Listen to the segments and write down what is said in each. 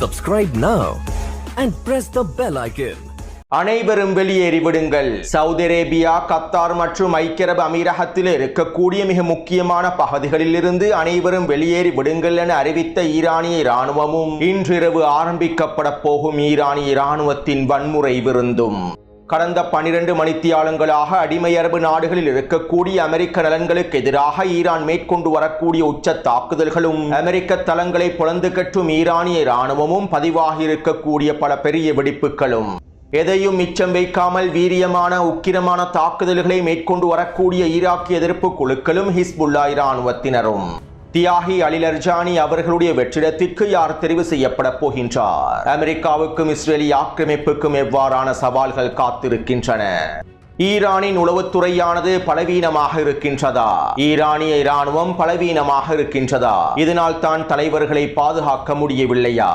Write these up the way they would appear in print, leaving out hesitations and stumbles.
Subscribe now and press the bell icon. அனைவரும் வெளியேறிவிடுங்கள். Saudi Arabia, Qatar மற்றும் ஐக்கிய அரபு அமீரகத்தில் இருக்கக்கூடிய மிக முக்கியமான பகுதிகளிலிருந்து அனைவரும் வெளியேறி விடுங்கள் என அறிவித்த ஈரானிய இராணுவமும் இன்றிரவு ஆரம்பிக்கப்பட போகும் ஈரானிய இராணுவத்தின் வன்முறை விருந்தும் கடந்த 12 மணித்தியாலங்களாக அடிமை அரபு நாடுகளில் இருக்கக்கூடிய அமெரிக்க நலன்களுக்கு எதிராக ஈரான் மேற்கொண்டு வரக்கூடிய உச்ச தாக்குதல்களும் அமெரிக்க தளங்களை பொளந்து கட்டும் ஈரானிய இராணுவமும் பதிவாகி இருக்கக்கூடிய பல பெரிய வெடிப்புகளும் எதையும் மிச்சம் வைக்காமல் வீரியமான உக்கிரமான தாக்குதல்களை மேற்கொண்டு வரக்கூடிய ஈராக்கிய எதிர்ப்பு குழுக்களும் ஹிஸ்புல்லா இராணுவத்தினரும் தியாகி அலி லர்ஜானி அவர்களுடைய வெற்றிடத்திற்கு யார் தெரிவு செய்யப்பட போகின்றார்? அமெரிக்காவுக்கும் இஸ்ரேலி ஆக்கிரமிப்புக்கும் எவ்வாறான சவால்கள் காத்திருக்கின்றன? ஈரானின் உளவுத்துறையானது பலவீனமாக இருக்கின்றதா? ஈரானிய இராணுவம் பலவீனமாக இருக்கின்றதா? இதனால் தான் தலைவர்களை பாதுகாக்க முடியவில்லையா?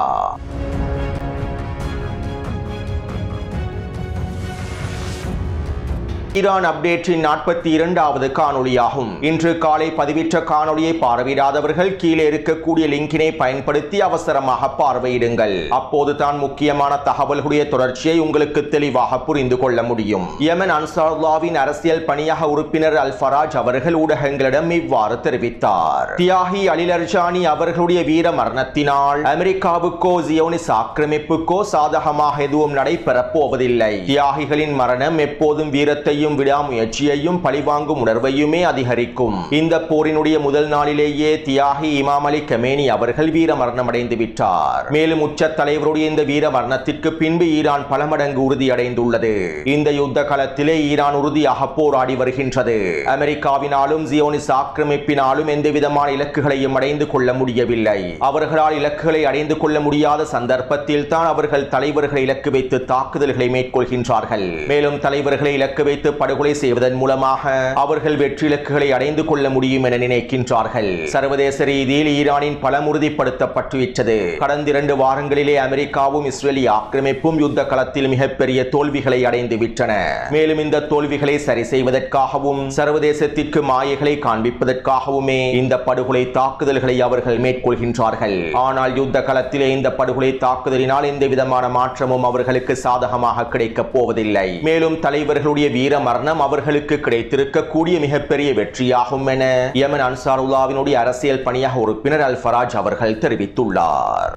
ஈரான் அப்டேட்டின் 42வது காணொளியாகும். இன்று காலை பதிவிட்ட காணொளியை பார்வையிடாதவர்கள் கீழே இருக்கக்கூடிய லிங்கினை பயன்படுத்தி அவசரமாக பார்வையிடுங்கள். அப்போது தான் முக்கியமான தகவல்களுடைய தொடர்ச்சியை உங்களுக்கு தெளிவாக புரிந்து கொள்ள முடியும். யமன் அன்சாருல்லாவின் அரசியல் பணியக உறுப்பினர் அல் ஃபராஜ் அவர்கள் ஊடகங்களிடம் இவ்வாறு தெரிவித்தார். தியாகி அலி லர்ஜானி அவர்களுடைய வீர மரணத்தினால் அமெரிக்காவுக்கோ ஜியோனிஸ் ஆக்கிரமிப்புக்கோ சாதகமாக எதுவும் நடைபெறப் போவதில்லை. தியாகிகளின் மரணம் எப்போதும் வீரத்தையும் விடாமுயற்சியையும் பழிவாங்கும் உணர்வையுமே அதிகரிக்கும். இந்த போரினுடைய முதல் நாளிலேயே தியாகி இமாம் அலி கமேனி அவர்கள் வீர மரணம் அடைந்து விட்டார். மேலும் உச்ச தலைவருடைய இந்த வீர மரணத்திற்கு பின்பு ஈரான் பல மடங்கு உறுதியடைந்துள்ளது. இந்த யுத்த களத்திலே ஈரான் உறுதியாக போராடி வருகின்றது. அமெரிக்காவினாலும் ஜியோனிஸ் ஆக்கிரமிப்பினாலும் எந்த விதமான இலக்குகளையும் அடைந்து கொள்ள முடியவில்லை. அவர்களால் இலக்குகளை அடைந்து கொள்ள முடியாத சந்தர்ப்பத்தில் தான் அவர்கள் தலைவர்களை இலக்கு வைத்து தாக்குதல்களை மேற்கொள்கின்றார்கள். மேலும் தலைவர்களை இலக்கு வைத்து படுகொலை செய்வதன் மூலமாக அவர்கள் வெற்றி இலக்குகளை அடைந்து கொள்ள முடியும் என நினைக்கின்றார்கள். சர்வதேச ரீதியில் ஈரானின் பலம் உறுதிப்படுத்தப்பட்டுவிட்டது. கடந்த 2 வாரங்களிலே அமெரிக்காவும் இஸ்ரேலி ஆக்கிரமிப்பும் யுத்த களத்தில் மிகப்பெரிய தோல்விகளை அடைந்து விட்டன. மேலும் இந்த தோல்விகளை சரி செய்வதற்காகவும் சர்வதேசத்திற்கு மாயைகளை காண்பிப்பதற்காகவுமே இந்த படுகொலை தாக்குதல்களை அவர்கள் மேற்கொள்கின்றார்கள். ஆனால் யுத்த களத்திலே இந்த படுகொலை தாக்குதலினால் எந்த விதமான மாற்றமும் அவர்களுக்கு சாதகமாக கிடைக்கப் போவதில்லை. மேலும் தலைவர்களுடைய வீர மரணம் அவர்களுக்கு கிடைத்திருக்கக்கூடிய மிகப்பெரிய வெற்றியாகும் என யமன் அன்சாருல்லாவினுடைய அரசியல் பணியக உறுப்பினர் அல் ஃபராஜ் அவர்கள் தெரிவித்துள்ளார்.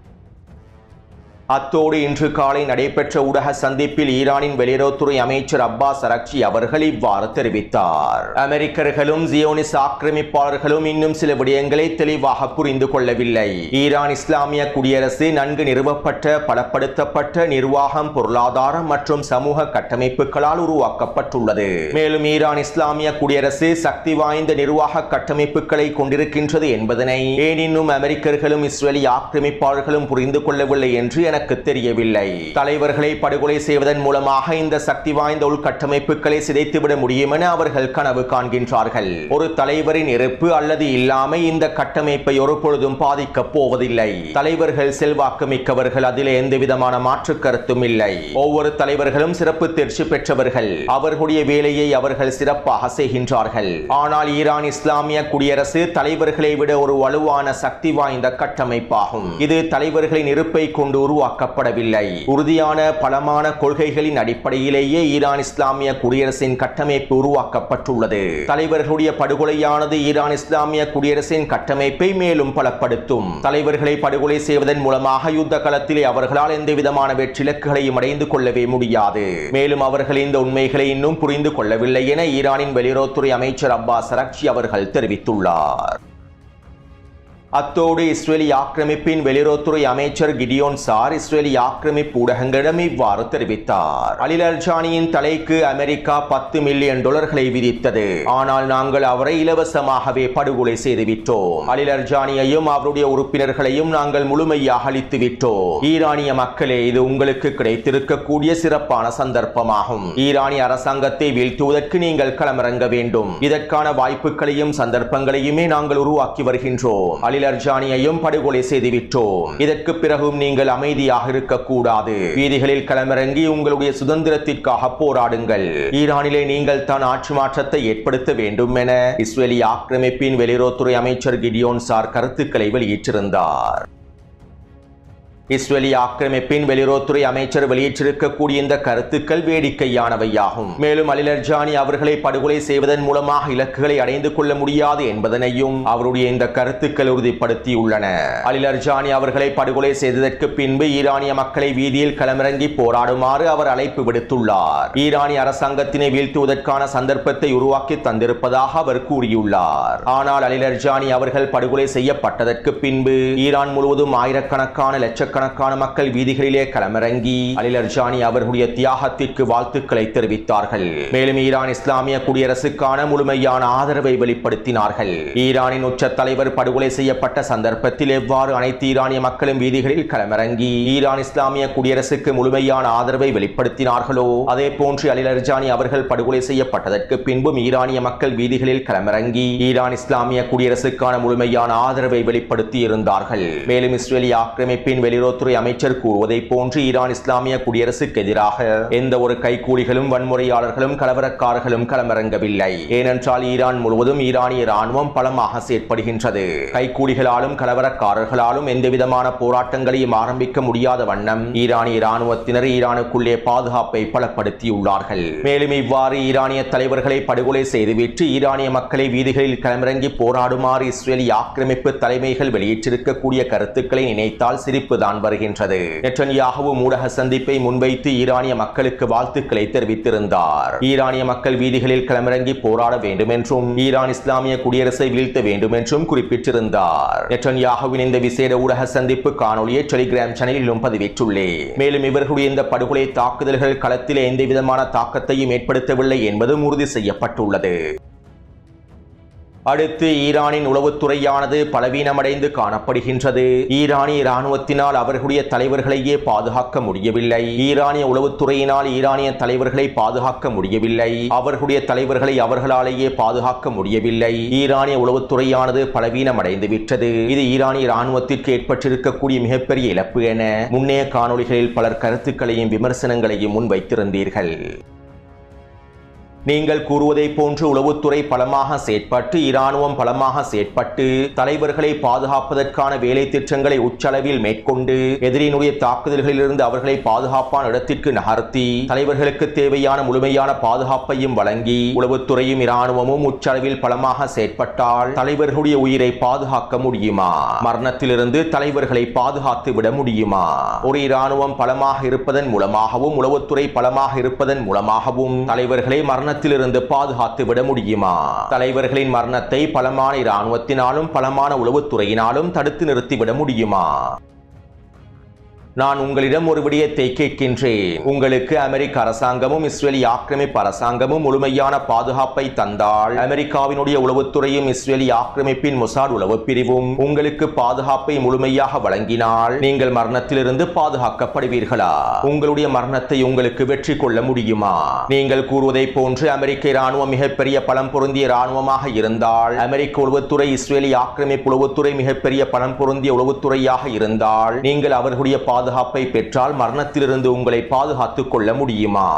அத்தோடு இன்று காலை நடைபெற்ற ஊடக சந்திப்பில் ஈரானின் வெளியுறவுத்துறை அமைச்சர் அப்பாஸ் அரக்சி அவர்கள் இவ்வாறு தெரிவித்தார். அமெரிக்கர்களும் ஜியோனிஸ் ஆக்கிரமிப்பாளர்களும் இன்னும் சில விடயங்களை தெளிவாக புரிந்து கொள்ளவில்லை. ஈரான் இஸ்லாமிய குடியரசு நன்கு நிறுவப்பட்ட பலப்படுத்தப்பட்ட நிர்வாகம், பொருளாதாரம் மற்றும் சமூக கட்டமைப்புகளால் உருவாக்கப்பட்டுள்ளது. மேலும் ஈரான் இஸ்லாமிய குடியரசு சக்தி வாய்ந்த நிர்வாக கட்டமைப்புகளை கொண்டிருக்கின்றது என்பதனை ஏன் இன்னும் அமெரிக்கர்களும் இஸ்ரேலி ஆக்கிரமிப்பாளர்களும் புரிந்து கொள்ளவில்லை என்று எனக்கு தெரியவில்லை. தலைவர்களை படுகொலை செய்வதன் மூலமாக இந்த சக்தி வாய்ந்த உள்கட்டமைப்புகளை சிதைத்துவிட முடியும் என அவர்கள் கனவு காண்கின்றார்கள். ஒரு தலைவரின் இருப்பு அல்லது இல்லாமை இந்த கட்டமைப்பை ஒருபொழுதும் பாதிக்கப் போவதில்லை. தலைவர்கள் செல்வாக்கு மிக்கவர்கள், அதில் எந்த விதமான மாற்று கருத்தும் இல்லை. ஒவ்வொரு தலைவர்களும் சிறப்பு தேர்ச்சி பெற்றவர்கள். அவர்களுடைய வேலையை அவர்கள் சிறப்பாக செய்கின்றார்கள். ஆனால் ஈரான் இஸ்லாமிய குடியரசு தலைவர்களை விட ஒரு வலுவான சக்தி வாய்ந்த கட்டமைப்பாகும். இது தலைவர்களின் இருப்பை கொண்டு உருவாக்கப்படவில்லை. உறுதியான பலமான கொள்கைகளின் அடிப்படையிலேயே ஈரான் இஸ்லாமிய குடியரசின் கட்டமைப்பு உருவாக்கப்பட்டுள்ளது. தலைவர்களுடைய படுகொலையானது ஈரான் இஸ்லாமிய குடியரசின் கட்டமைப்பை மேலும் பலப்படுத்தும். தலைவர்களை படுகொலை செய்வதன் மூலமாக யுத்த களத்திலே அவர்களால் எந்த விதமான வெற்றிலக்குகளையும் அடைந்து கொள்ளவே முடியாது. மேலும் அவர்கள் இந்த உண்மைகளை இன்னும் புரிந்து கொள்ளவில்லை என ஈரானின் வெளியுறவுத்துறை அமைச்சர் அப்பாஸ் அரக்சி அவர்கள் தெரிவித்துள்ளார். அத்தோடு இஸ்ரேலி ஆக்கிரமிப்பின் வெளியுறவுத்துறை அமைச்சர் கிடியோன் சார் இஸ்ரேலி ஆக்கிரமிப்பு ஊடகங்களிடம் இவ்வாறு தெரிவித்தார். அலி லர்ஜானியின் தலைக்கு அமெரிக்கா $10 மில்லியன் விதித்தது. ஆனால் நாங்கள் அவரை இலவசமாகவே படுகொலை செய்துவிட்டோம். அலி லர்ஜானியையும் அவருடைய உறுப்பினர்களையும் நாங்கள் முழுமையாக அழித்து விட்டோம். ஈரானிய மக்களே, இது உங்களுக்கு கிடைத்திருக்கக்கூடிய சிறப்பான சந்தர்ப்பமாகும். ஈரானிய அரசாங்கத்தை வீழ்த்துவதற்கு நீங்கள் களமிறங்க வேண்டும். இதற்கான வாய்ப்புகளையும் சந்தர்ப்பங்களையுமே நாங்கள் உருவாக்கி வருகின்றோம். அலி லர்ஜானியையும் படுகொலை செய்துவிட்டோம். இதற்கு பிறகும் நீங்கள் அமைதியாக இருக்கக்கூடாது. வீதிகளில் களமிறங்கி உங்களுடைய சுதந்திரத்திற்காக போராடுங்கள். ஈரானிலே நீங்கள் தான் ஆட்சி மாற்றத்தை ஏற்படுத்த வேண்டும் என இஸ்ரேலி ஆக்கிரமிப்பின் வெளியுறவுத்துறை அமைச்சர் கிடியோன் சார் கருத்துக்களை வெளியிட்டிருந்தார். இஸ்ரேலிய ஆக்கிரமிப்பின் வெளியுறவுத்துறை அமைச்சர் வெளியிட்டிருக்கக்கூடிய இந்த கருத்துக்கள் வேடிக்கையானவையாகும். மேலும் அலி லர்ஜானி அவர்களை படுகொலை செய்வதன் மூலமாக இலக்குகளை அடைந்து கொள்ள முடியாது என்பதனையும் அவருடைய இந்த கருத்துக்கள் உறுதிப்படுத்தியுள்ளன. அலி லர்ஜானி அவர்களை படுகொலை செய்ததற்கு பின்பு ஈரானிய மக்களை வீதியில் களமிறங்கி போராடுமாறு அவர் அழைப்பு விடுத்துள்ளார். ஈரானிய அரசாங்கத்தினை வீழ்த்துவதற்கான சந்தர்ப்பத்தை உருவாக்கி தந்திருப்பதாக அவர் கூறியுள்ளார். ஆனால் அலி லர்ஜானி அவர்கள் படுகொலை செய்யப்பட்டதற்கு பின்பு ஈரான் முழுவதும் ஆயிரக்கணக்கான லட்சக்கணக்கான மக்கள் வீதிகளிலே களமிறங்கி அலி லர்ஜானி அவர்களுடைய தியாகத்திற்கு வாழ்த்துக்களை தெரிவித்தார்கள். மேலும் ஈரான் இஸ்லாமிய குடியரசுக்கான முழுமையான ஆதரவை வெளிப்படுத்தினார்கள். ஈரானின் உச்ச தலைவர் படுகொலை செய்யப்பட்ட சந்தர்ப்பத்தில் எவ்வாறு அனைத்து ஈரானிய மக்களும் வீதிகளில் களமிறங்கி ஈரான் இஸ்லாமிய குடியரசுக்கு முழுமையான ஆதரவை வெளிப்படுத்தினார்களோ அதே போன்று அலி லர்ஜானி அவர்கள் படுகொலை செய்யப்பட்டதற்கு பின்பும் ஈரானிய மக்கள் வீதிகளில் களமிறங்கி ஈரான் இஸ்லாமிய குடியரசுக்கான முழுமையான ஆதரவை வெளிப்படுத்தி இருந்தார்கள். மேலும் இஸ்ரேலிய ஆக்கிரமிப்பின் வெளியுறவுத்துறை அமைச்சர் கூறுவதை போன்று ஈரான் இஸ்லாமிய குடியரசுக்கு எதிராக எந்த ஒரு கைக்கூலிகளும் வன்முறையாளர்களும் கலவரக்காரர்களும் களமிறங்கவில்லை. ஏனென்றால் ஈரான் முழுவதும் ஈரானிய ராணுவம் பலமாக செயற்படுகின்றது. கைக்கூலிகளாலும் கலவரக்காரர்களாலும் எந்தவிதமான போராட்டங்களையும் ஆரம்பிக்க முடியாத வண்ணம் ஈரானிய ராணுவத்தினர் ஈரானுக்குள்ளே பாதுகாப்பை பலப்படுத்தியுள்ளார்கள். மேலும் இவ்வாறு ஈரானிய தலைவர்களை படுகொலை செய்துவிட்டு ஈரானிய மக்களை வீதிகளில் களமிறங்கி போராடுமாறு இஸ்ரேலிய ஆக்கிரமிப்பு தலைமைகள் வெளியிட்டிருக்கக்கூடிய கருத்துக்களை நினைத்தால் சிரிப்புதான் வருகின்றது. நெட்டன்யாஹு ஊடக சந்திப்பை முன்வைத்து ஈரானிய மக்களுக்கு வாழ்த்துக்களை தெரிவித்திருந்தார். ஈரானிய மக்கள் வீதிகளில் களமிறங்கி போராட வேண்டும் என்றும் ஈரான் இஸ்லாமிய குடியரசை வீழ்த்த வேண்டும் என்றும் குறிப்பிட்டிருந்தார். நெட்டன்யாஹுவின் இந்த விசேட ஊடக சந்திப்பு காணொலியை டெலிகிராம் சேனலிலும் பதிவிட்டுள்ளேன். மேலும் இவர்களுடைய இந்த படுகொலை தாக்குதல்கள் களத்தில் எந்தவிதமான தாக்கத்தையும் ஏற்படுத்தவில்லை என்பதும் உறுதி செய்யப்பட்டுள்ளது. அடுத்து ஈரானின் உளவுத்துறையானது பலவீனமடைந்து காணப்படுகின்றது. ஈரானிய இராணுவத்தினால் அவர்களுடைய தலைவர்களையே பாதுகாக்க முடியவில்லை. ஈரானிய உளவுத்துறையினால் ஈரானிய தலைவர்களை பாதுகாக்க முடியவில்லை. அவர்களுடைய தலைவர்களை அவர்களாலேயே பாதுகாக்க முடியவில்லை. ஈரானிய உளவுத்துறையானது பலவீனமடைந்து விட்டது. இது ஈரானிய இராணுவத்திற்கு ஏற்பட்டிருக்கக்கூடிய மிகப்பெரிய இழப்பு என முன்னைய காணொளிகளில் பலர் கருத்துக்களையும் விமர்சனங்களையும் முன்வைத்திருந்தீர்கள். நீங்கள் கூறுவதை போன்று உளவுத்துறை பலமாக செயற்பட்டு இராணுவம் பலமாக செயற்பட்டு தலைவர்களை பாதுகாப்பதற்கான வேலை திட்டங்களை உச்சளவில் மேற்கொண்டு எதிரினுடைய தாக்குதல்களிலிருந்து அவர்களை பாதுகாப்பான இடத்திற்கு நகர்த்தி தலைவர்களுக்கு தேவையான முழுமையான பாதுகாப்பையும் வழங்கி உளவுத்துறையும் இராணுவமும் உச்சளவில் பலமாக செயற்பட்டால் தலைவர்களுடைய உயிரை பாதுகாக்க முடியுமா? மரணத்திலிருந்து தலைவர்களை பாதுகாத்து விட முடியுமா? ஒரு இராணுவம் பலமாக இருப்பதன் மூலமாகவும் உளவுத்துறை பலமாக இருப்பதன் மூலமாகவும் தலைவர்களை மரணத்திலிருந்து பாதுகாத்து விட முடியுமா? தலைவர்களின் மரணத்தை பலமான இராணுவத்தினாலும் பலமான உளவுத்துறையினாலும் தடுத்து நிறுத்திவிட முடியுமா? நான் உங்களிடம் ஒரு விடயத்தை கேட்கின்றேன். உங்களுக்கு அமெரிக்க அரசாங்கமும் இஸ்ரேலிய ஆக்கிரமிப்பு அரசாங்கமும் முழுமையான பாதுகாப்பை தந்தால் அமெரிக்காவினுடைய உளவுத்துறையும் இஸ்ரேலிய ஆக்கிரமிப்பின் மொசாட் உளவு பிரிவும் உங்களுக்கு பாதுகாப்பை முழுமையாக வழங்கினால் நீங்கள் மரணத்திலிருந்து பாதுகாக்கப்படுவீர்களா? உங்களுடைய மரணத்தை உங்களுக்கு வெற்றி கொள்ள முடியுமா? நீங்கள் கூறுவதை போன்று அமெரிக்க இராணுவம் மிகப்பெரிய பலம் பொருந்திய இராணுவமாக இருந்தால் அமெரிக்க உளவுத்துறை இஸ்ரேலிய ஆக்கிரமிப்பு உளவுத்துறை மிகப்பெரிய பலம் பொருந்திய உளவுத்துறையாக இருந்தால் நீங்கள் அவர்களுடைய பாதுகாப்பை பெற்றால் மரணத்திலிருந்து உங்களை பாதுகாத்துக் கொள்ள முடியுமா?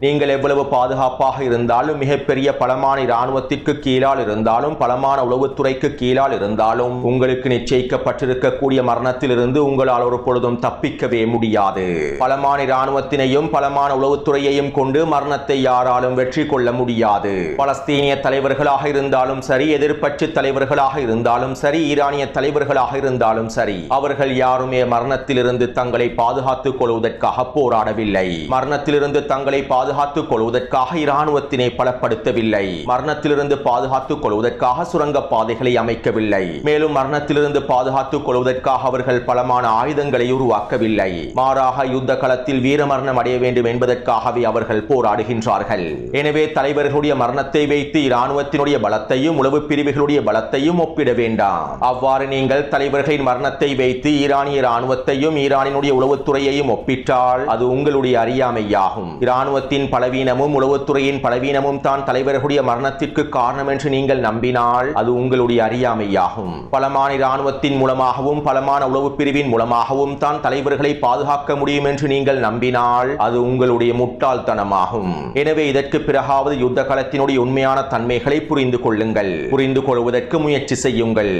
நீங்கள் எவ்வளவு பாதுகாப்பாக இருந்தாலும் மிகப்பெரிய பலமான இராணுவத்திற்கு கீழால் இருந்தாலும் பலமான உளவுத்துறைக்கு கீழால் இருந்தாலும் உங்களுக்கு நிச்சயிக்கப்பட்டிருக்கக்கூடிய மரணத்திலிருந்து உங்களால் ஒரு பொழுதும் தப்பிக்கவே முடியாது. பலமான இராணுவத்தினையும் பலமான உளவுத்துறையையும் கொண்டு மரணத்தை யாராலும் வெற்றி கொள்ள முடியாது. பலஸ்தீனிய தலைவர்களாக இருந்தாலும் சரி, எதிர்க்கட்சி தலைவர்களாக இருந்தாலும் சரி, ஈரானிய தலைவர்களாக இருந்தாலும் சரி, அவர்கள் யாருமே மரணத்திலிருந்து தங்களை பாதுகாத்துக் கொள்வதற்காக போராடவில்லை. மரணத்திலிருந்து தங்களை பாதுகாத்துக் கொள்வதற்காக இராணுவத்தினை பலப்படுத்தவில்லை. மரணத்திலிருந்து பாதுகாத்துக் கொள்வதற்காக சுரங்க பாதைகளை அமைக்கவில்லை. மேலும் மரணத்திலிருந்து பாதுகாத்துக் கொள்வதற்காக அவர்கள் பலமான ஆயுதங்களை உருவாக்கவில்லை. மாறாக யுத்த களத்தில் வீரமரணம் அடைய வேண்டும் என்பதற்காகவே அவர்கள் போராடுகின்றார்கள். எனவே தலைவர்களுடைய மரணத்தை வைத்து இராணுவத்தினுடைய பலத்தையும் உளவு பிரிவுகளுடைய பலத்தையும் ஒப்பிட வேண்டாம். அவ்வாறு நீங்கள் தலைவர்களின் மரணத்தை வைத்து ஈரானிய இராணுவத்தையும் ஈரானினுடைய உளவுத்துறையையும் ஒப்பிட்டால் அது உங்களுடைய அறியாமையாகும். இராணுவத்தின் பலவீனமும் உளவுத்துறையின் பலவீனமும் தான் தலைவர்களுடைய மரணத்திற்கு காரணம் என்று நீங்கள் நம்பினால் அது உங்களுடைய அறியாமையாகும். பலமான இராணுவத்தின் மூலமாகவும் பலமான உளவு பிரிவின் மூலமாகவும் தான் தலைவர்களை பாதுகாக்க முடியும் என்று நீங்கள் நம்பினால் அது உங்களுடைய முட்டாள்தனமாகும். எனவே இதற்கு பிறகாவது யுத்த களத்தினுடைய உண்மையான தன்மைகளை புரிந்து கொள்ளுங்கள். புரிந்து கொள்வதற்கு முயற்சி செய்யுங்கள்.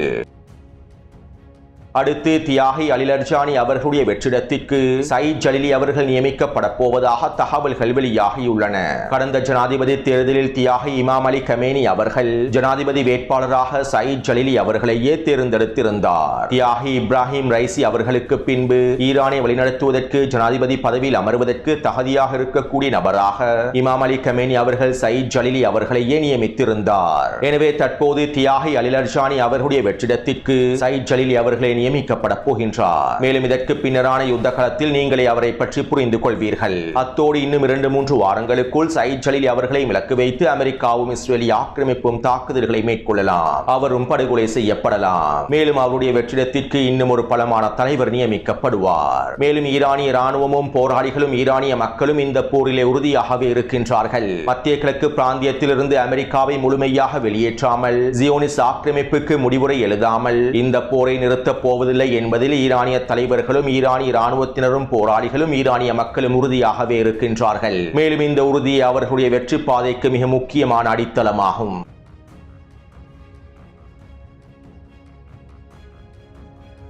அடுத்து தியாகி அலிலர்ஜானி அவர்களுடைய வெற்றிடத்திற்கு சயீத் ஜலீலி அவர்கள் நியமிக்கப்பட போவதாக தகவல்கள் வெளியாகியுள்ளன. கடந்த ஜனாதிபதி தேர்தலில் தியாகி இமாம் அலி கமேனி அவர்கள் ஜனாதிபதி வேட்பாளராக சயீத் ஜலீலி அவர்களையே தேர்ந்தெடுத்திருந்தார். தியாகி இப்ராஹிம் ரைசி அவர்களுக்கு பின்பு ஈரானை வழிநடத்துவதற்கு ஜனாதிபதி பதவியில் அமர்வதற்கு தகுதியாக இருக்கக்கூடிய நபராக இமாம் அலி கமேனி அவர்கள் சயீத் ஜலீலி அவர்களையே நியமித்திருந்தார். எனவே தற்போது தியாகி அலிலர்ஜானி அவர்களுடைய வெற்றிடத்திற்கு சயீத் ஜலீலி அவர்களை நியமிக்கப்பட போகின்றார். மேலும் இதற்கு பின்னரான யுத்த களத்தில் நீங்களே அவரை பற்றி புரிந்து கொள்வீர்கள். அத்தோடு இன்னும் 2-3 வாரங்களுக்குள் சயீத் ஜலீலி அவர்களை இலக்கு வைத்து அமெரிக்காவும் இஸ்ரேலி ஆக்கிரமிப்பும் தாக்குதல்களை மேற்கொள்ளலாம். அவரும் படுகொலை செய்யப்படலாம். மேலும் அவருடைய வெற்றிடத்திற்கு இன்னும் ஒரு பலமான தலைவர் நியமிக்கப்படுவார். மேலும் ஈரானிய ராணுவமும் போராளிகளும் ஈரானிய மக்களும் இந்த போரிலே உறுதியாகவே இருக்கின்றார்கள். மத்திய கிழக்கு பிராந்தியத்திலிருந்து அமெரிக்காவை முழுமையாக வெளியேற்றாமல் ஜியோனிஸ் ஆக்கிரமிப்புக்கு முடிவுரை எழுதாமல் இந்த போரை நிறுத்த போவதில்லை என்பதில் ஈரானிய தலைவர்களும் ஈரானிய ராணுவத்தினரும் போராளிகளும் ஈரானிய மக்களும் உறுதியாகவே இருக்கின்றார்கள். மேலும் இந்த உறுதியை அவர்களுடைய வெற்றி பாதைக்கு மிக முக்கியமான அடித்தளமாகும்.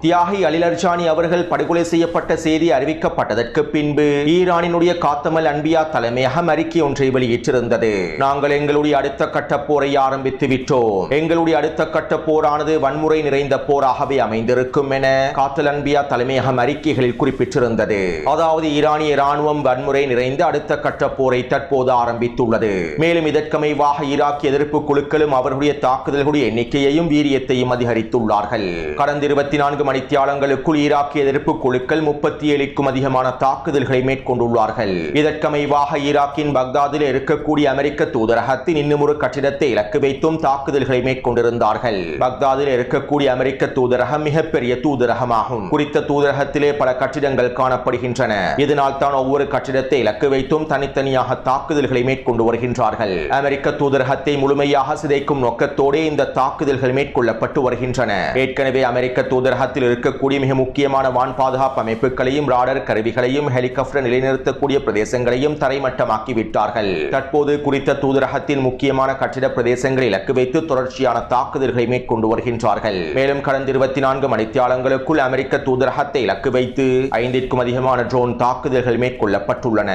தியாகி அலிலர்ஜானி அவர்கள் படுகொலை செய்யப்பட்ட செய்தி அறிவிக்கப்பட்டதற்கு பின்பு ஈரானினுடைய காத்தமல் அன்பியா தலைமையகம் அறிக்கை ஒன்றை வெளியிட்டிருந்தது. நாங்கள் எங்களுடைய அடுத்த கட்ட போரை ஆரம்பித்து விட்டோம். எங்களுடைய அடுத்த கட்ட போரானது வன்முறை நிறைந்த போராகவே அமைந்திருக்கும் என காத்தல் அன்பியா தலைமையகம் அறிக்கைகளில் குறிப்பிட்டிருந்தது. அதாவது ஈரானிய ராணுவம் வன்முறை நிறைந்த அடுத்த கட்ட போரை தற்போது ஆரம்பித்துள்ளது. மேலும் இதற்கமைவாக ஈராக் எதிர்ப்பு குழுக்களும் அவர்களுடைய தாக்குதல்களுடைய எண்ணிக்கையையும் வீரியத்தையும் அதிகரித்துள்ளார்கள். கடந்த 24 மணித்தியாலங்களுக்குள் ஈராக்கிய எதிர்ப்பு குழுக்கள் 37க்கும் அதிகமான தாக்குதல்களை மேற்கொண்டுள்ளார்கள். இதற்கமைவாக ஈராக்கின் பக்தாதில் இருக்கக்கூடிய அமெரிக்க தூதரகத்தின் இன்னும் ஒரு கட்டிடத்தை இலக்கு வைத்தும் தாக்குதல்களை மேற்கொண்டிருந்தார்கள். பக்தாதில் இருக்கக்கூடிய அமெரிக்க தூதரகம் மிகப்பெரிய தூதரகமாகும். குறித்த தூதரகத்திலே பல கட்டிடங்கள் காணப்படுகின்றன. இதனால் தான் ஒவ்வொரு கட்டிடத்தை இலக்கு வைத்தும் தனித்தனியாக தாக்குதல்களை மேற்கொண்டு வருகின்றார்கள். அமெரிக்க தூதரகத்தை முழுமையாக சிதைக்கும் நோக்கத்தோடு இந்த தாக்குதல்கள் மேற்கொள்ளப்பட்டு வருகின்றன. ஏற்கனவே அமெரிக்க தூதரகத்தில் இருக்கக்கூடிய மிக முக்கியமான வான் பாதுகாப்பு அமைப்புகளையும் ராடர் கருவிகளையும் ஹெலிகாப்டர் நிலைநிறுத்தக்கூடிய பிரதேசங்களையும் தரைமட்டமாக்கி விட்டார்கள். தற்போது குறித்த தூதரகத்தின் முக்கியமான கட்டிட பிரதேசங்களை இலக்கு வைத்து தொடர்ச்சியான தாக்குதல்களை மேற்கொண்டு வருகின்றார்கள். மேலும் கடந்த 24 மணித்தியாலங்களுக்குள் அமெரிக்க தூதரகத்தை இலக்கு வைத்து 5க்கும் அதிகமான ட்ரோன் தாக்குதல்கள் மேற்கொள்ளப்பட்டுள்ளன.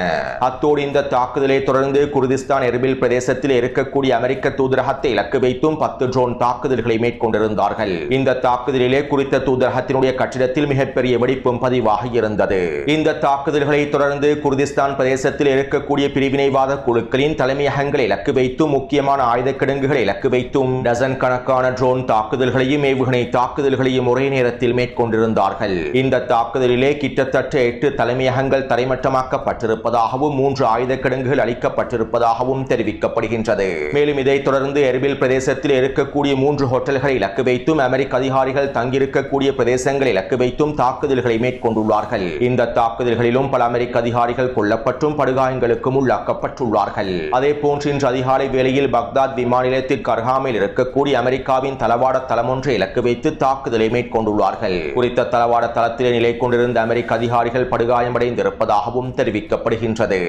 அத்தோடு இந்த தாக்குதலை தொடர்ந்து குர்திஸ்தான் எர்பில் பிரதேசத்தில் இருக்கக்கூடிய அமெரிக்க தூதரகத்தை இலக்கு வைத்தும் 10 ட்ரோன் தாக்குதல்களை மேற்கொண்டிருந்தார்கள். இந்த தாக்குதலிலே குறித்த தூதரகத்தினுடைய கட்டிடத்தில் மிகப்பெரிய வெடிப்பும் பதிவாக இருந்தது. இந்த தாக்குதல்களை தொடர்ந்து குர்திஸ்தான் பிரதேசத்தில் இருக்கக்கூடிய பிரிவினைவாத குழுக்களின் தலைமையகங்களை இலக்கு வைத்தும் முக்கியமான ஆயுத கிடங்குகளை இலக்கு வைத்தும் டசன் கணக்கான ட்ரோன் தாக்குதல்களையும் ஏவுகணை தாக்குதல்களையும் ஒரே நேரத்தில் மேற்கொண்டிருந்தார்கள். இந்த தாக்குதலிலே கிட்டத்தட்ட 8 தலைமையகங்கள் தரைமட்டமாக்கப்பட்டிருப்பதாகவும் 3 ஆயுத கிடங்குகள் அளிக்கப்பட்டிருப்பதாகவும் தெரிவிக்கப்படுகின்றது. மேலும் இதைத் தொடர்ந்து எர்பில் பிரதேசத்தில் இருக்கக்கூடிய 3 ஹோட்டல்களை இலக்கு வைத்தும் அமெரிக்க அதிகாரிகள் தங்கியிருக்கக்கூடிய பிரதேசங்களை இலக்கு வைத்தும் தாக்குதல்களை மேற்கொண்டுள்ளார்கள். இந்த தாக்குதல்களிலும் பல அமெரிக்க அதிகாரிகள் கொல்லப்பட்டும் படுகாயங்களுக்கும் உள்ளாக்கப்பட்டுள்ளார்கள். அதே போன்று இன்று அதிகாலை வேளையில் பக்தாத் விமான நிலையத்திற்கு அருகாமையில் இருக்கக்கூடிய அமெரிக்காவின் தளவாட தளம் ஒன்றை இலக்கு வைத்து தாக்குதலை மேற்கொண்டுள்ளார்கள். குறித்த தளவாட தளத்திலே நிலை கொண்டிருந்த அமெரிக்க அதிகாரிகள் படுகாயமடைந்திருப்பதாகவும் தெரிவிக்கப்படுகின்றது.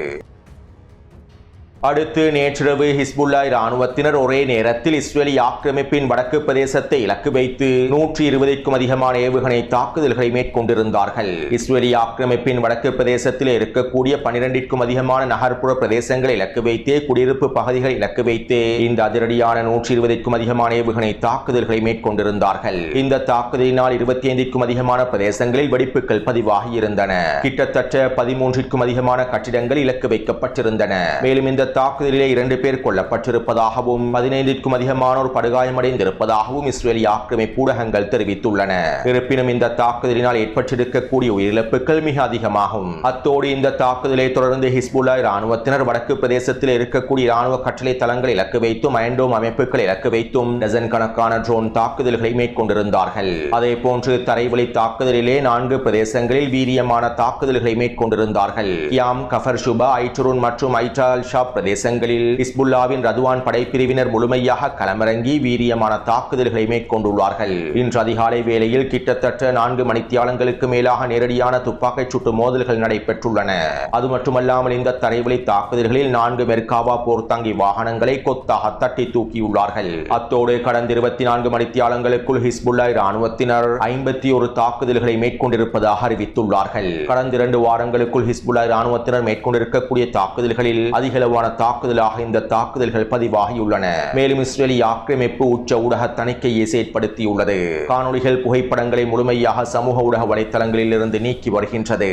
அடுத்து நேற்றிரவு ஹிஸ்புல்லா இராணுவத்தினர் ஒரே நேரத்தில் இஸ்ரேலி ஆக்கிரமிப்பின் வடக்கு பிரதேசத்தை இலக்கு வைத்து 120க்கும் அதிகமான ஏவுகணை தாக்குதல்களை மேற்கொண்டிருந்தார்கள். இஸ்ரேலி ஆக்கிரமிப்பின் வடக்கு பிரதேசத்தில் இருக்கக்கூடிய 12க்கும் அதிகமான நகர்ப்புற பிரதேசங்களை இலக்கு வைத்தே குடியிருப்பு பகுதிகளை இலக்கு வைத்தே இந்த அதிரடியான 120க்கும் அதிகமான ஏவுகணை தாக்குதல்களை மேற்கொண்டிருந்தார்கள். இந்த தாக்குதலினால் 25க்கும் அதிகமான பிரதேசங்களில் வெடிப்புகள் பதிவாகி இருந்தன. கிட்டத்தட்ட 13க்கும் அதிகமான கட்டிடங்கள் இலக்கு வைக்கப்பட்டிருந்தன. மேலும் இந்த தாக்குதலிலே 2 பேர் கொல்லப்பட்டிருப்பதாகவும் 15க்கும் அதிகமானோர் படுகாயமடைந்திருப்பதாகவும் இஸ்ரேலி ஆக்கிரமிப்பு ஊடகங்கள் தெரிவித்துள்ளன. இருப்பினும் இந்த தாக்குதலினால் ஏற்பட்டிருக்கக்கூடிய உயிரிழப்புகள் மிக அதிகமாகும். அத்தோடு இந்த தாக்குதலை தொடர்ந்து ஹிஸ்புல்லா இராணுவத்தினர் வடக்கு பிரதேசத்தில் இருக்கக்கூடிய இராணுவ கட்டளை தளங்களை இலக்கு வைத்தும் அயன்டோம் அமைப்புகளை இலக்கு வைத்தும் டசன் கணக்கான ட்ரோன் தாக்குதல்களை மேற்கொண்டிருந்தார்கள். அதே போன்று தரைவழி தாக்குதலிலே 4 பிரதேசங்களில் வீரியமான தாக்குதல்களை மேற்கொண்டிருந்தார்கள். யாம், கஃபர் ஷுபா, ஐட்டுருன் மற்றும் ஐட்டால் ஷா பிரதேசங்களில் ஹிஸ்புல்லாவின் ரதுவான் படைப்பிரிவினர் முழுமையாக களமிறங்கி வீரியமான தாக்குதல்களை மேற்கொண்டுள்ளார்கள். இன்று அதிகாலை வேளையில் கிட்டத்தட்ட 4 மணித்தியாலங்களுக்கு மேலாக நேரடியான துப்பாக்கிச் சுட்டு மோதல்கள் நடைபெற்றுள்ளன. அது மட்டுமல்லாமல் இந்த தரைவழி தாக்குதல்களில் 4 மெர்காவா போர்த்தாங்கி வாகனங்களை கொத்தாக தட்டி தூக்கியுள்ளார்கள். அத்தோடு கடந்த 24 மணித்தியாலங்களுக்குள் ஹிஸ்புல்லா இராணுவத்தினர் 51 தாக்குதல்களை மேற்கொண்டிருப்பதாக அறிவித்துள்ளார்கள். கடந்த 2 வாரங்களுக்குள் ஹிஸ்புல்லா இராணுவத்தினர் மேற்கொண்டிருக்கக்கூடிய தாக்குதல்களில் அதிகளவான தாக்குதலாக இந்த தாக்குதல்கள் பதிவாகியுள்ளன. மேலும் இஸ்ரேலி ஆக்கிரமிப்பு உச்ச ஊடக தணிக்கையை செயற்படுத்தியுள்ளது. காணொளிகள் புகைப்படங்களை முழுமையாக சமூக ஊடக வலைத்தளங்களில் இருந்து நீக்கி வருகின்றது.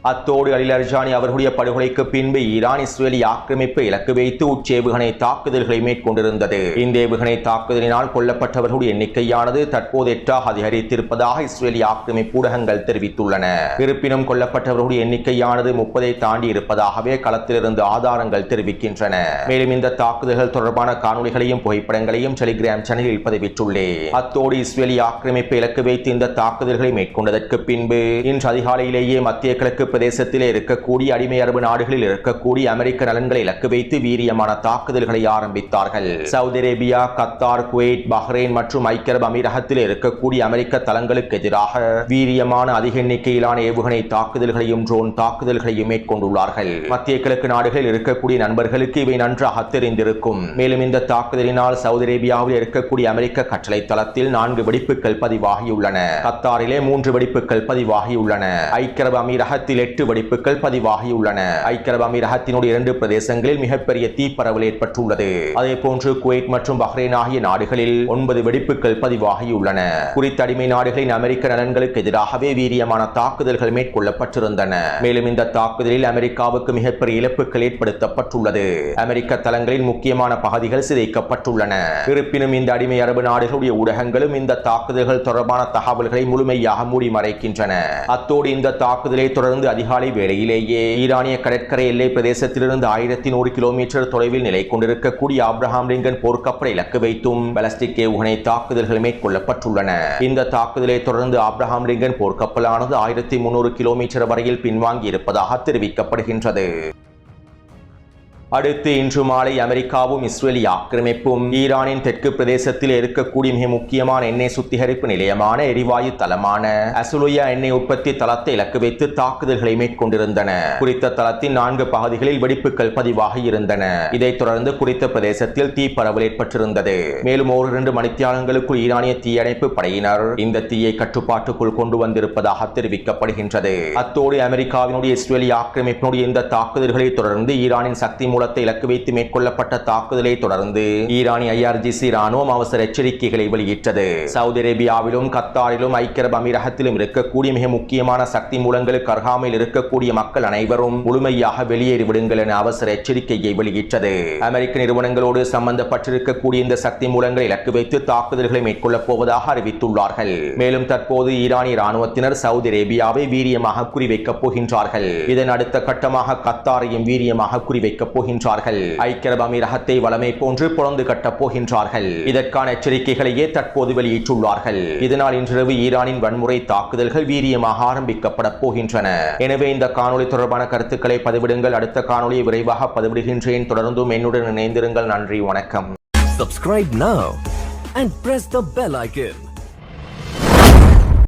அத்தோடு அலி அர்ஜானி அவர்களுடைய படுகொலைக்கு பின்பு ஈரான் இஸ்ரேலி ஆக்கிரமிப்பு இலக்கு வைத்து உச்சேவுகணை தாக்குதல்களை மேற்கொண்டிருந்தது. இந்த ஏவுகணை தாக்குதலினால் கொல்லப்பட்டவர்களுடைய எண்ணிக்கையானது தற்போது 8ஆக அதிகரித்திருப்பதாக இஸ்ரேலி ஆக்கிரமிப்பு ஊடகங்கள் தெரிவித்துள்ளன. இருப்பினும் கொல்லப்பட்டவர்களுடைய எண்ணிக்கையானது 30ஐ தாண்டி இருப்பதாகவே களத்திலிருந்து ஆதாரங்கள் தெரிவிக்கின்றன. மேலும் இந்த தாக்குதல்கள் தொடர்பான காணொளிகளையும் புகைப்படங்களையும் டெலிகிராம் சேனலில் பதிவிட்டுள்ளேன். அத்தோடு இஸ்ரேலி ஆக்கிரமிப்பு இலக்கு வைத்து இந்த தாக்குதல்களை மேற்கொண்டதற்கு பின்பு இன்று அதிகாலையிலேயே மத்திய கிழக்கு பிரதேசத்திலே இருக்கக்கூடிய அடிமை அரபு நாடுகளில் இருக்கக்கூடிய அமெரிக்க நலன்களை இலக்கு வைத்து வீரியமான தாக்குதல்களை ஆரம்பித்தார்கள். Saudi Arabia, Qatar, Kuwait, Bahrain மற்றும் ஐக்கிய அரபு அமீரகத்தில் இருக்கக்கூடிய அமெரிக்க தளங்களுக்கு எதிராக வீரியமான அதிக எண்ணிக்கையிலான ஏவுகணை தாக்குதல்களையும் ட்ரோன் தாக்குதல்களையும் மேற்கொண்டுள்ளார்கள். மத்திய கிழக்கு நாடுகளில் இருக்கக்கூடிய நண்பர்களுக்கு இவை நன்றாக தெரிந்திருக்கும். மேலும் இந்த தாக்குதலினால் சவுதி அரேபியாவில் இருக்கக்கூடிய அமெரிக்க கட்டளை தளத்தில் 4 வெடிப்புகள் பதிவாகியுள்ளன. கத்தாரிலே 3 வெடிப்புகள் பதிவாகியுள்ளன. ஐக்கிய அரபு அமீரகத்தில் 8 வெடிப்புகள் பதிவாகியுள்ளன. ஐக்கிய அரபு அமீரகத்தினுடைய 2 பிரதேசங்களில் மிகப்பெரிய தீப்பரவல் ஏற்பட்டுள்ளது. அதே போன்று குவைத் மற்றும் பஹ்ரைன் ஆகிய நாடுகளில் 9 வெடிப்புகள் பதிவாகியுள்ளன. குறித்த அடிமை நாடுகளின் அமெரிக்க நலன்களுக்கு எதிராகவே வீரியமான தாக்குதல்கள் மேற்கொள்ளப்பட்டிருந்தன. மேலும் இந்த தாக்குதலில் அமெரிக்காவுக்கு மிகப்பெரிய இழப்புகள் ஏற்படுத்தப்பட்டுள்ளது. அமெரிக்க தளங்களின் முக்கியமான பகுதிகள் சிதைக்கப்பட்டுள்ளன. இருப்பினும் இந்த அடிமை அரபு நாடுகளுடைய ஊடகங்களும் இந்த தாக்குதல்கள் தொடர்பான தகவல்களை முழுமையாக மூடி மறைக்கின்றன. அத்தோடு இந்த தாக்குதலை தொடர்ந்து அதிகாலை வேளையிலேயே ஈரானிய கடற்கரை எல்லை பிரதேசத்திலிருந்து 1100 கிலோமீட்டர் தொலைவில் நிலை கொண்டிருக்கக்கூடிய ஆப்ரஹாம் லிங்கன் போர்க்கப்பலை இலக்கு வைத்தும் பாலிஸ்டிக் ஏவுகணை தாக்குதல்கள் மேற்கொள்ளப்பட்டுள்ளன. இந்த தாக்குதலை தொடர்ந்து ஆப்ரஹாம் லிங்கன் போர்க்கப்பலானது 1300 கிலோமீட்டர் வரையில் பின்வாங்கி இருப்பதாக தெரிவிக்கப்படுகின்றது. அடுத்து இன்று மாலை அமெரிக்காவும் இஸ்ரேலி ஆக்கிரமிப்பும் ஈரானின் தெற்கு பிரதேசத்தில் இருக்கக்கூடிய மிக முக்கியமான எண்ணெய் சுத்திகரிப்பு நிலையமான எரிவாயு தளமான அசுலுயா எண்ணெய் உற்பத்தி தளத்தை இலக்கு வைத்து தாக்குதல்களை மேற்கொண்டிருந்தன. குறித்த தளத்தின் 4 பகுதிகளில் வெடிப்புகள் பதிவாகி இருந்தன. இதைத் தொடர்ந்து குறித்த பிரதேசத்தில் தீப்பரவல் ஏற்பட்டிருந்தது. மேலும் 1-2 மணித்தியாலங்களுக்குள் ஈரானிய தீயணைப்பு படையினர் இந்த தீயை கட்டுப்பாட்டுக்குள் கொண்டு வந்திருப்பதாக தெரிவிக்கப்படுகின்றது. அத்தோடு அமெரிக்காவினுடைய இஸ்ரேலி ஆக்கிரமிப்பினுடைய இந்த தாக்குதல்களை தொடர்ந்து ஈரானின் சக்தி மூலத்தை இலக்கு வைத்து மேற்கொள்ளப்பட்ட தாக்குதலை தொடர்ந்து ஈரானிய IRGC ராணுவம் அவசர எச்சரிக்கைகளை வெளியிட்டது. சவுதி அரேபியாவிலும் கத்தாரிலும் ஐக்கிய அரபு அமீரகத்திலும் இருக்கக்கூடிய மிக முக்கியமான சக்தி மூலங்களுக்கு அருகாமையில் இருக்கக்கூடிய மக்கள் அனைவரும் முழுமையாக வெளியேறிவிடுங்கள் என அவசர எச்சரிக்கையை வெளியிட்டது. அமெரிக்க நிறுவனங்களோடு சம்பந்தப்பட்டிருக்கக்கூடிய இந்த சக்தி மூலங்களை இலக்கு வைத்து தாக்குதல்களை மேற்கொள்ளப் போவதாக அறிவித்துள்ளார்கள். மேலும் தற்போது ஈரானிய ராணுவத்தினர் சவுதி அரேபியாவை வீரியமாக குறிவைக்கப் போகின்றார்கள். இதன் அடுத்த கட்டமாக கத்தாரையும் வீரியமாக குறிவைக்கப் போகின்றார்கள். ஐக்கிய அரபு அமீரகத்தை வளமை போன்று பொளந்து கட்டப் போகின்றார்கள். இதற்கான எச்சரிக்கைகளையே தற்போது வெளியிட்டுள்ளார்கள். இதனால் இன்றிரவு ஈரானின் வன்முறை தாக்குதல்கள் வீரியமாக ஆரம்பிக்கப்பட போகின்றன. எனவே இந்த காணொளி தொடர்பான கருத்துக்களை பதிவிடுங்கள். அடுத்த காணொளியை விரைவாக பதிவிடுகின்றேன். தொடர்ந்தும் என்னுடன் இணைந்திருங்கள். நன்றி, வணக்கம். Subscribe now and press the bell icon.